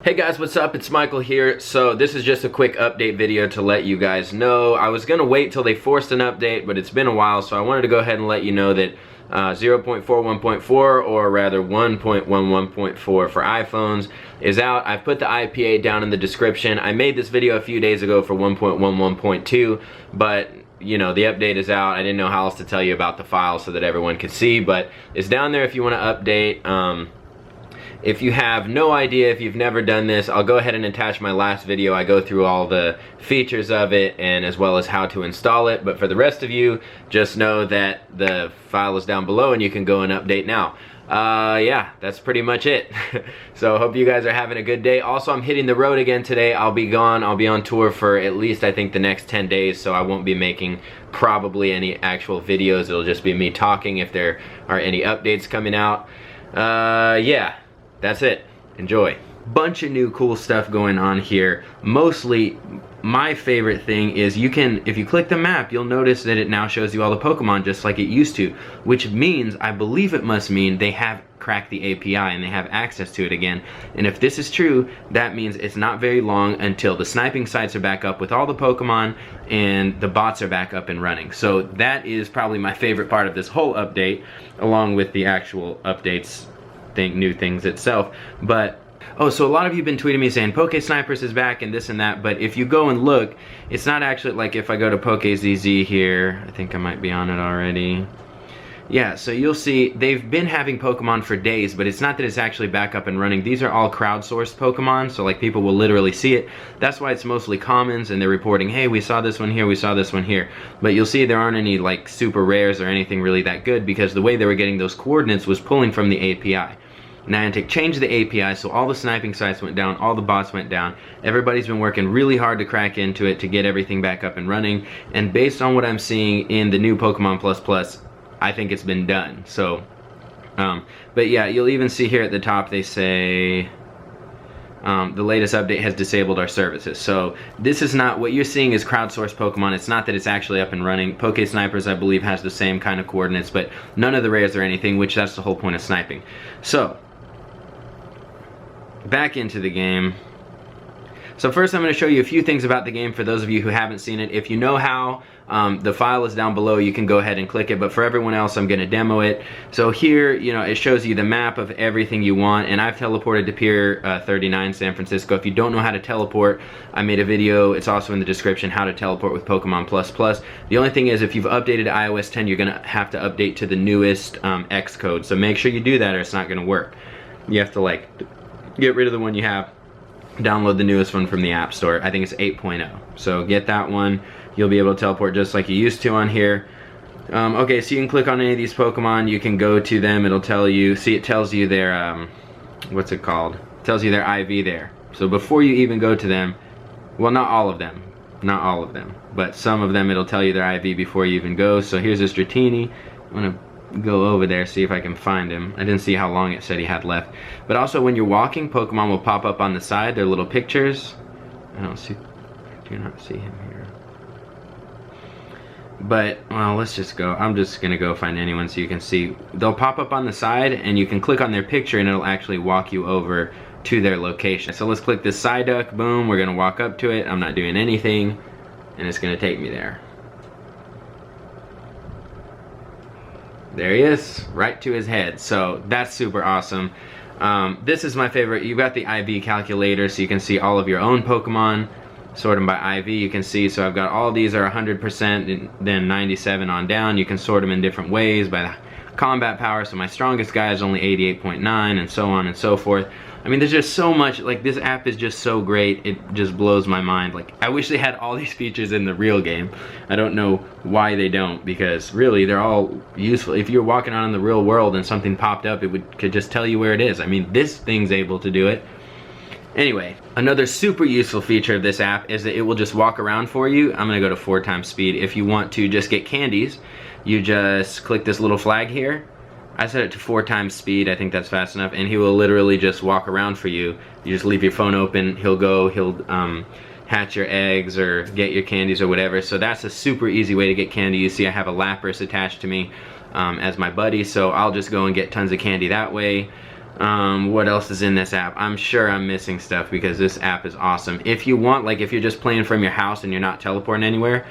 Hey guys, what's up? It's Michael here. So this is just a quick update video to let you guys know. I was gonna wait till they forced an update, but it's been a while, so I wanted to go ahead and let you know that 0.41.4, or rather 1.11.4 for iPhones is out. I've put the IPA down in the description. I made this video a few days ago for 1.11.2, but you know, the update is out. I didn't know how else to tell you about the file so that everyone could see, but it's down there if you want to update. If you have no idea, if you've never done this, I'll go ahead and attach my last video. I go through all the features of it and as well as how to install it. But for the rest of you, just know that the file is down below and you can go and update now. Yeah, that's pretty much it. So I hope you guys are having a good day. Also, I'm hitting the road again today. I'll be gone. I'll be on tour for at least, I think, the next 10 days. So I won't be making probably any actual videos. It'll just be me talking if there are any updates coming out. Yeah. That's it. Enjoy. Bunch of new cool stuff going on here. Mostly, my favorite thing is you can, if you click the map, you'll notice that it now shows you all the Pokemon just like it used to, which means, I believe it must mean, they have cracked the API and they have access to it again. And if this is true, that means it's not very long until the sniping sites are back up with all the Pokemon and the bots are back up and running. So that is probably my favorite part of this whole update, along with the actual updates, new things itself. But oh, so a lot of you have been tweeting me saying Poke Snipers is back and this and that, but if you go and look, it's not actually, like if I go to PokeZZ here, I think I might be on it already. Yeah, so you'll see they've been having Pokemon for days, but it's not that it's actually back up and running. These are all crowdsourced Pokemon, so like people will literally see it. That's why it's mostly commons, and they're reporting, hey, we saw this one here, we saw this one here. But you'll see there aren't any like super rares or anything really that good, because the way they were getting those coordinates was pulling from the API. Niantic changed the API, so all the sniping sites went down, all the bots went down. Everybody's been working really hard to crack into it to get everything back up and running. And based on what I'm seeing in the new Pokemon Plus, I think it's been done. So, but yeah, you'll even see here at the top they say the latest update has disabled our services. So this is not, what you're seeing is crowdsourced Pokemon. It's not that it's actually up and running. Poke Snipers, I believe, has the same kind of coordinates, but none of the rares or anything, which that's the whole point of sniping. So back into the game. So first I'm going to show you a few things about the game for those of you who haven't seen it. If you know how, the file is down below, you can go ahead and click it, but for everyone else I'm going to demo it. So here, you know, it shows you the map of everything you want, and I've teleported to Pier 39, San Francisco. If you don't know how to teleport, I made a video, it's also in the description, how to teleport with Pokemon Plus. The only thing is, if you've updated to iOS 10, you're going to have to update to the newest X code, so make sure you do that or it's not going to work. You have to like get rid of the one you have, download the newest one from the App Store. I think it's 8.0. So get that one. You'll be able to teleport just like you used to on here. Okay, so you can click on any of these Pokemon. You can go to them. It'll tell you, see, it tells you their, what's it called? It tells you their IV there. So before you even go to them, well, not all of them. Not all of them. But some of them, it'll tell you their IV before you even go. So here's this Dratini. I'm going to go over there, see if I can find him. I didn't see how long it said he had left. But also when you're walking, Pokemon will pop up on the side, their little pictures. I don't see, do not see him here. But, well, let's just go. I'm just gonna go find anyone so you can see. They'll pop up on the side and you can click on their picture and it'll actually walk you over to their location. So let's click this Psyduck, boom, we're gonna walk up to it. I'm not doing anything and it's gonna take me there. There he is, right to his head. So that's super awesome. This is my favorite. You've got the IV calculator, so you can see all of your own Pokemon. Sort them by IV, you can see. So I've got all these are 100% and then 97 on down. You can sort them in different ways by the combat power. So my strongest guy is only 88.9 and so on and so forth. I mean, there's just so much, like this app is just so great, it just blows my mind. Like, I wish they had all these features in the real game. I don't know why they don't, because really they're all useful. If you're walking out in the real world and something popped up, it could just tell you where it is. I mean, this thing's able to do it. Anyway, another super useful feature of this app is that it will just walk around for you. I'm gonna go to 4 times speed. If you want to just get candies, you just click this little flag here. I set it to 4 times speed, I think that's fast enough, and he will literally just walk around for you. You just leave your phone open, he'll hatch your eggs or get your candies or whatever. So that's a super easy way to get candy. You see I have a Lapras attached to me as my buddy, so I'll just go and get tons of candy that way. What else is in this app? I'm sure I'm missing stuff because this app is awesome. If you want, like if you're just playing from your house and you're not teleporting anywhere,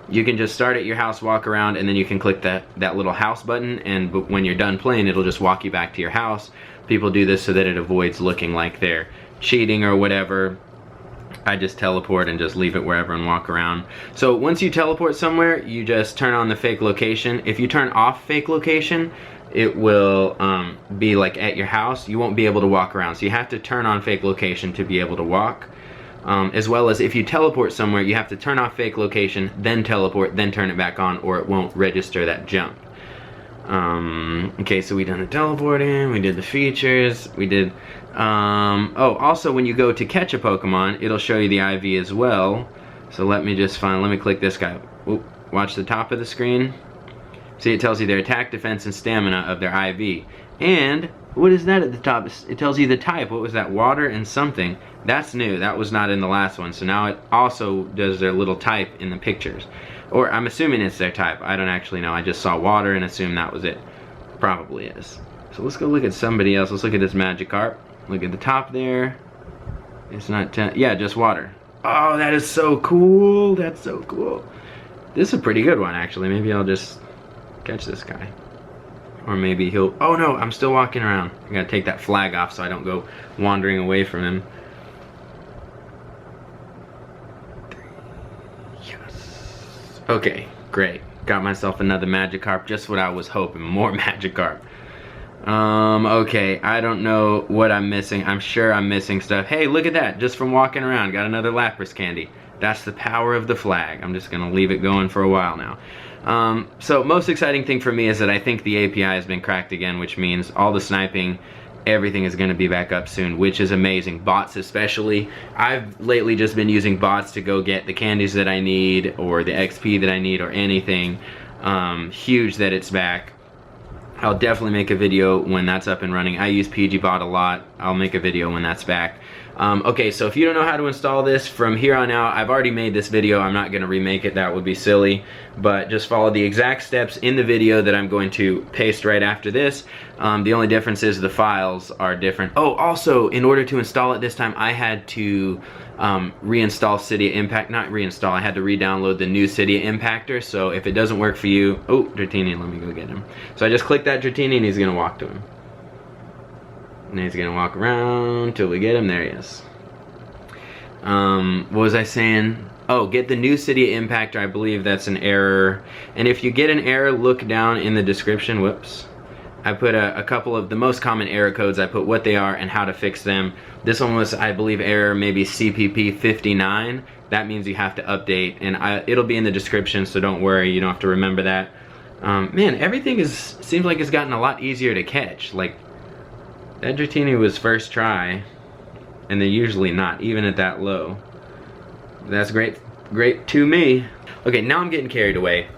you can just start at your house, walk around, and then you can click that little house button, and when you're done playing, it'll just walk you back to your house. People do this so that it avoids looking like they're cheating or whatever. I just teleport and just leave it wherever and walk around. So once you teleport somewhere, you just turn on the fake location. If you turn off fake location, it will be like at your house. You won't be able to walk around. So you have to turn on fake location to be able to walk. As well as if you teleport somewhere, you have to turn off fake location, then teleport, then turn it back on, or it won't register that jump. Okay, so we done the teleporting, we did the features, we did, oh, also when you go to catch a Pokemon, it'll show you the IV as well. So let me click this guy. Oop, watch the top of the screen. See, it tells you their attack, defense, and stamina of their IV. And what is that at the top? It tells you the type. What was that? Water and something. That's new. That was not in the last one. So now it also does their little type in the pictures. Or I'm assuming it's their type. I don't actually know. I just saw water and assumed that was it. Probably is. So let's go look at somebody else. Let's look at this Magikarp. Look at the top there. It's not, yeah, just water. Oh, that is so cool. That's so cool. This is a pretty good one, actually. Maybe I'll just catch this guy. Or maybe he'll, oh no, I'm still walking around. I gotta take that flag off so I don't go wandering away from him. Yes. Okay, great. Got myself another Magikarp, just what I was hoping, more Magikarp. Okay, I don't know what I'm missing. I'm sure I'm missing stuff. Hey, look at that, just from walking around, got another Lapras candy. That's the power of the flag. I'm just gonna leave it going for a while now. So most exciting thing for me is that I think the API has been cracked again, which means all the sniping, everything is going to be back up soon, which is amazing. Bots especially. I've lately just been using bots to go get the candies that I need, or the XP that I need, or anything. Huge that it's back. I'll definitely make a video when that's up and running. I use PGBot a lot. I'll make a video when that's back. Okay, so if you don't know how to install this, from here on out, I've already made this video. I'm not going to remake it. That would be silly. But just follow the exact steps in the video that I'm going to paste right after this. The only difference is the files are different. Oh, also, in order to install it this time, I had to reinstall Cydia Impact. Not reinstall, I had to re-download the new Cydia Impactor. So if it doesn't work for you... Oh, Dratini, let me go get him. So I just click that Dratini and he's going to walk to him. And he's gonna walk around till we get him. There he is. What was I saying? Oh, get the new Cydia Impactor. I believe that's an error. And if you get an error, look down in the description. Whoops. I put a couple of the most common error codes. I put what they are and how to fix them. This one was, I believe, error maybe CPP 59. That means you have to update. And it'll be in the description, so don't worry. You don't have to remember that. Man, everything seems like it's gotten a lot easier to catch. Like, that Dratini was first try, and they're usually not, even at that low. That's great to me. Okay, now I'm getting carried away.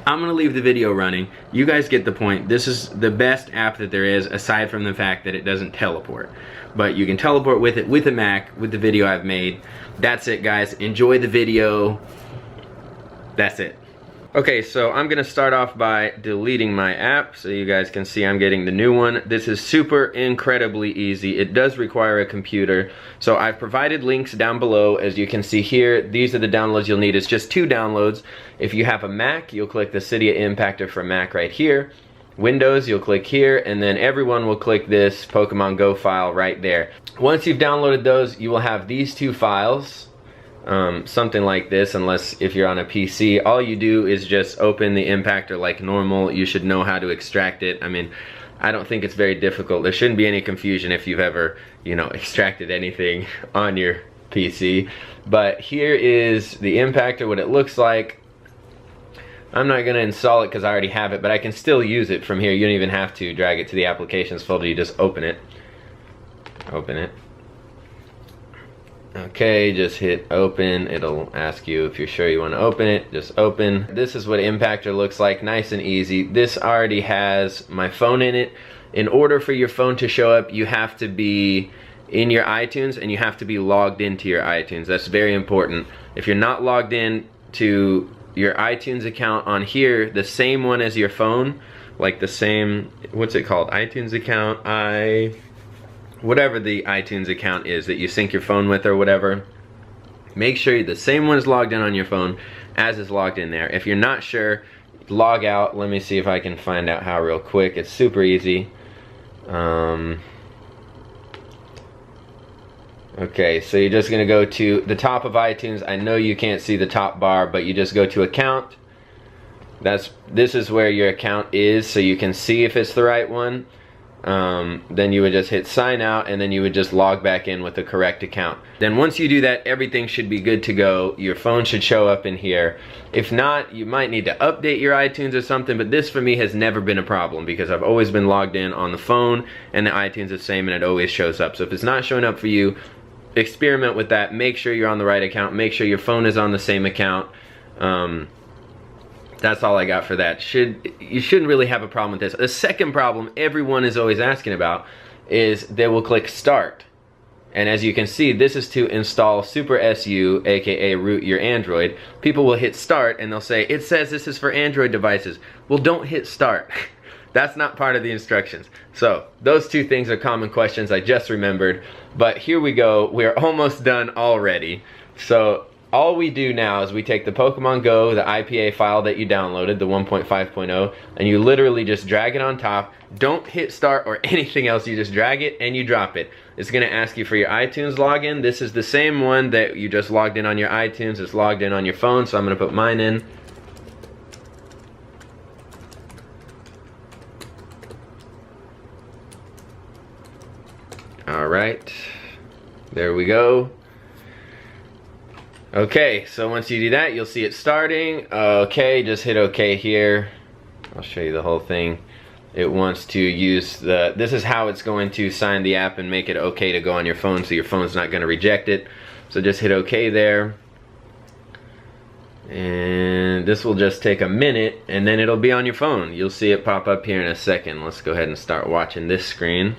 I'm gonna leave the video running. You guys get the point. This is the best app that there is, aside from the fact that it doesn't teleport. But you can teleport with it, with a Mac, with the video I've made. That's it, guys. Enjoy the video. That's it. Okay, so I'm gonna start off by deleting my app so you guys can see I'm getting the new one. This is super incredibly easy. It does require a computer. So I've provided links down below. As you can see here, these are the downloads you'll need. It's just 2 downloads. If you have a Mac, you'll click the Cydia Impactor for Mac right here. Windows, you'll click here, and then everyone will click this Pokemon Go file right there. Once you've downloaded those, you will have these 2 files. Something like this, unless if you're on a PC, all you do is just open the impactor like normal. You should know how to extract it. I mean, I don't think it's very difficult. There shouldn't be any confusion if you've ever, you know, extracted anything on your PC. But here is the impactor, what it looks like. I'm not going to install it because I already have it, but I can still use it from here. You don't even have to drag it to the applications folder. You just open it. Open it. Okay, just hit open. It'll ask you if you're sure you want to open it. Just open. This is what Impactor looks like, nice and easy. This already has my phone in it. In order for your phone to show up, you have to be in your iTunes and you have to be logged into your iTunes. That's very important. If you're not logged in to your iTunes account on here, the same one as your phone, like the same, what's it called? iTunes account, whatever the iTunes account is that you sync your phone with or whatever, make sure the same one is logged in on your phone as is logged in there. If you're not sure, log out. Let me see if I can find out how real quick. It's super easy. Okay, so you're just gonna go to the top of iTunes. I know you can't see the top bar, but you just go to account. This is where your account is, so you can see if it's the right one. Then you would just hit sign out, and then you would just log back in with the correct account. Then once you do that, everything should be good to go. Your phone should show up in here. If not, you might need to update your iTunes or something, but this for me has never been a problem because I've always been logged in on the phone and the iTunes is the same and it always shows up. So if it's not showing up for you, experiment with that. Make sure you're on the right account. Make sure your phone is on the same account. That's all I got for that. You shouldn't really have a problem with this. The second problem everyone is always asking about is they will click start. And as you can see, this is to install Super SU, aka root your Android. People will hit start and they'll say, it says this is for Android devices. Well, don't hit start. That's not part of the instructions. So those two things are common questions I just remembered. But here we go. We're almost done already. So all we do now is we take the Pokemon Go, the IPA file that you downloaded, the 1.5.0, and you literally just drag it on top. Don't hit start or anything else. You just drag it and you drop it. It's going to ask you for your iTunes login. This is the same one that you just logged in on your iTunes. It's logged in on your phone, so I'm going to put mine in. Alright, there we go. Okay, so once you do that, you'll see it starting. Okay, just hit OK here. I'll show you the whole thing. It wants to use this is how it's going to sign the app and make it okay to go on your phone, so your phone's not going to reject it. So just hit OK there. And this will just take a minute, and then it'll be on your phone. You'll see it pop up here in a second. Let's go ahead and start watching this screen.